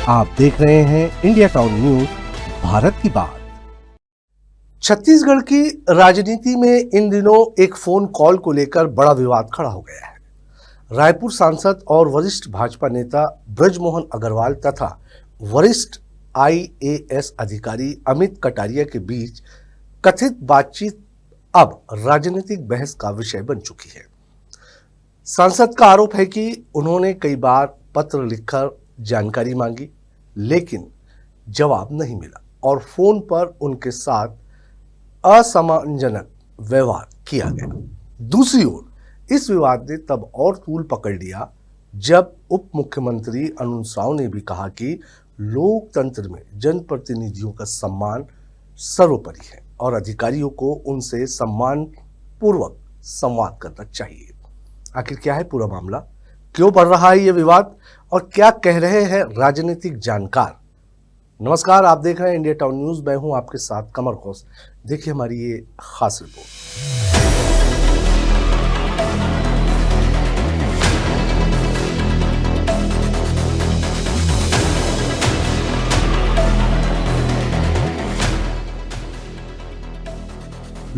आप देख रहे हैं इंडिया टाउन न्यूज, भारत की बात। छत्तीसगढ़ की राजनीति में इन दिनों एक फोन कॉल को लेकर बड़ा विवाद खड़ा हो गया है। रायपुर सांसद और वरिष्ठ भाजपा नेता ब्रजमोहन अग्रवाल तथा वरिष्ठ IAS अधिकारी अमित कटारिया के बीच कथित बातचीत अब राजनीतिक बहस का विषय बन चुकी है। सांसद का आरोप है कि उन्होंने कई बार पत्र लिखकर जानकारी मांगी, लेकिन जवाब नहीं मिला और फोन पर उनके साथ असम्मानजनक व्यवहार किया गया। दूसरी ओर इस विवाद ने तब और तूल पकड़ लिया जब उप मुख्यमंत्री अरुण साव ने भी कहा कि लोकतंत्र में जनप्रतिनिधियों का सम्मान सर्वोपरि है और अधिकारियों को उनसे सम्मान पूर्वक संवाद करना चाहिए। आखिर क्या है पूरा मामला, क्यों बढ़ रहा है ये विवाद और क्या कह रहे हैं राजनीतिक जानकार। नमस्कार, आप देख रहे हैं इंडिया टाउन न्यूज। मैं हूं आपके साथ कमर घोष। देखिए हमारी ये खास रिपोर्ट।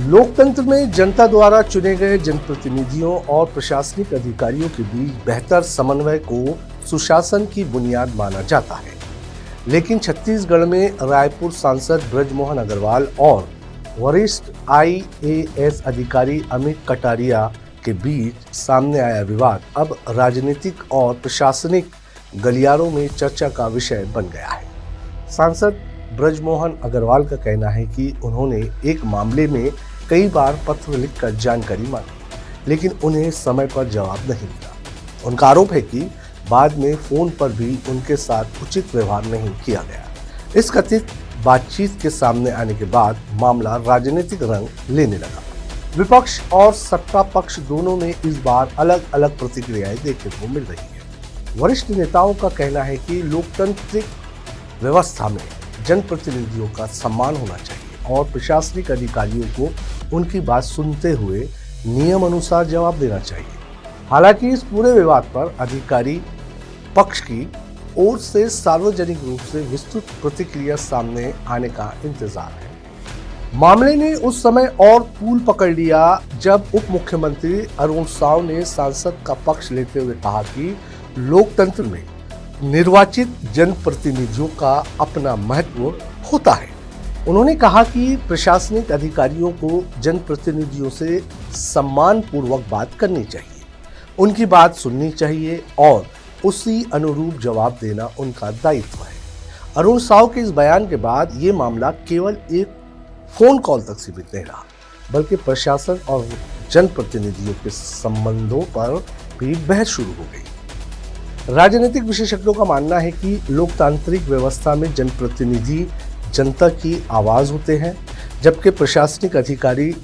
लोकतंत्र में जनता द्वारा चुने गए जनप्रतिनिधियों और प्रशासनिक अधिकारियों के बीच बेहतर समन्वय को सुशासन की बुनियाद माना जाता है, लेकिन छत्तीसगढ़ में रायपुर सांसद ब्रजमोहन अग्रवाल और वरिष्ठ IAS अधिकारी अमित कटारिया के बीच सामने आया विवाद अब राजनीतिक और प्रशासनिक गलियारों में चर्चा का विषय बन गया है। सांसद ब्रजमोहन अग्रवाल का कहना है कि उन्होंने एक मामले में कई बार पत्र लिखकर जानकारी मांगी, लेकिन उन्हें समय पर जवाब नहीं मिला। उनका आरोप है कि बाद में फोन पर भी उनके साथ उचित व्यवहार नहीं किया गया। इस कथित बातचीत के सामने आने के बाद मामला राजनीतिक रंग लेने लगा। विपक्ष और सत्ता पक्ष दोनों में इस बार अलग अलग प्रतिक्रियाएं देखने को मिल रही है। वरिष्ठ नेताओं का कहना है कि लोकतांत्रिक व्यवस्था में जनप्रतिनिधियों का सम्मान होना चाहिए और प्रशासनिक अधिकारियों को उनकी बात सुनते हुए नियम अनुसार जवाब देना चाहिए। हालांकि इस पूरे विवाद पर अधिकारी पक्ष की ओर से सार्वजनिक रूप से विस्तृत प्रतिक्रिया सामने आने का इंतजार है। मामले ने उस समय और तूल पकड़ लिया जब उप मुख्यमंत्री अरुण साव ने सांसद का पक्ष लेते हुए कहा कि लोकतंत्र में निर्वाचित जनप्रतिनिधियों का अपना महत्व होता है। उन्होंने कहा कि प्रशासनिक अधिकारियों को जनप्रतिनिधियों से सम्मान पूर्वक बात करनी चाहिए, उनकी बात सुननी चाहिए और उसी अनुरूप जवाब देना उनका दायित्व है। अरुण साव के इस बयान के बाद ये मामला केवल एक फोन कॉल तक सीमित नहीं रहा, बल्कि प्रशासन और जनप्रतिनिधियों के संबंधों पर भी बहस शुरू हो गई। राजनीतिक विशेषज्ञों का मानना है कि लोकतांत्रिक व्यवस्था में जनप्रतिनिधि जनता की आवाज होते हैं, जबकि प्रशासनिक अधिकारी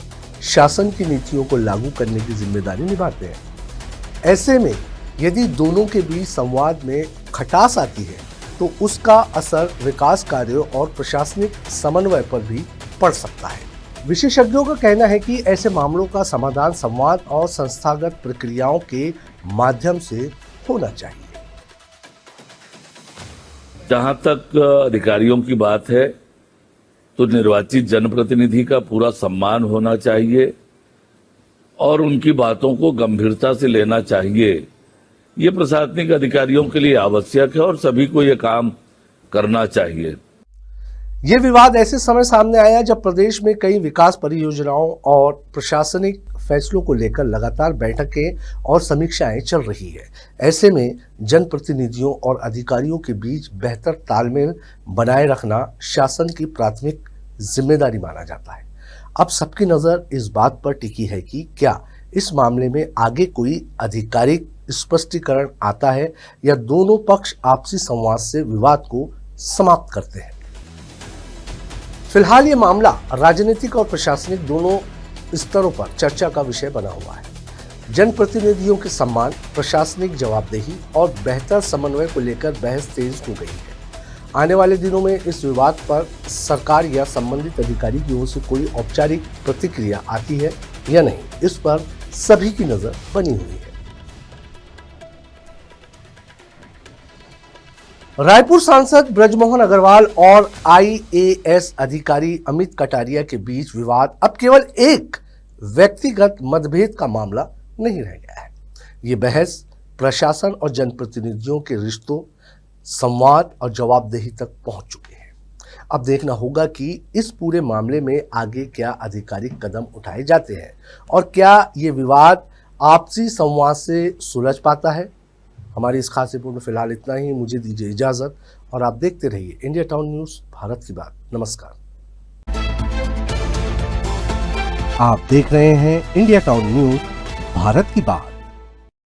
शासन की नीतियों को लागू करने की जिम्मेदारी निभाते हैं। ऐसे में यदि दोनों के बीच संवाद में खटास आती है तो उसका असर विकास कार्यों और प्रशासनिक समन्वय पर भी पड़ सकता है। विशेषज्ञों का कहना है कि ऐसे मामलों का समाधान संवाद और संस्थागत प्रक्रियाओं के माध्यम से होना चाहिए। जहां तक अधिकारियों की बात है तो निर्वाचित जनप्रतिनिधि का पूरा सम्मान होना चाहिए और उनकी बातों को गंभीरता से लेना चाहिए। ये प्रशासनिक अधिकारियों के लिए आवश्यक है और सभी को ये काम करना चाहिए। ये विवाद ऐसे समय सामने आया जब प्रदेश में कई विकास परियोजनाओं और प्रशासनिक फैसलों को लेकर लगातार बैठकें और समीक्षाएं चल रही है। ऐसे में जनप्रतिनिधियों और अधिकारियों के बीच बेहतर तालमेल बनाए रखना शासन की प्राथमिक जिम्मेदारी माना जाता है। अब सबकी नजर इस बात पर टिकी है कि क्या इस मामले में आगे कोई आधिकारिक स्पष्टीकरण आता है या दोनों पक्ष आपसी संवाद से विवाद को समाप्त करते हैं। फिलहाल ये मामला राजनीतिक और प्रशासनिक दोनों स्तरों पर चर्चा का विषय बना हुआ है। जनप्रतिनिधियों के सम्मान, प्रशासनिक जवाबदेही और बेहतर समन्वय को लेकर बहस तेज हो गई है। आने वाले दिनों में इस विवाद पर सरकार या संबंधित अधिकारी की ओर से कोई औपचारिक प्रतिक्रिया आती है या नहीं, इस पर सभी की नजर बनी हुई है। रायपुर सांसद ब्रजमोहन अग्रवाल और आईएएस अधिकारी अमित कटारिया के बीच विवाद अब केवल एक व्यक्तिगत मतभेद का मामला नहीं रह गया है। ये बहस प्रशासन और जनप्रतिनिधियों के रिश्तों, संवाद और जवाबदेही तक पहुंच चुके हैं। अब देखना होगा कि इस पूरे मामले में आगे क्या आधिकारिक कदम उठाए जाते हैं और क्या ये विवाद आपसी संवाद से सुलझ पाता है। हमारी इस खास रिपोर्ट में फिलहाल इतना ही। मुझे दीजिए इजाजत और आप देखते रहिए इंडिया टाउन न्यूज, भारत की बात। नमस्कार। आप देख रहे हैं इंडिया टाउन न्यूज, भारत की बात।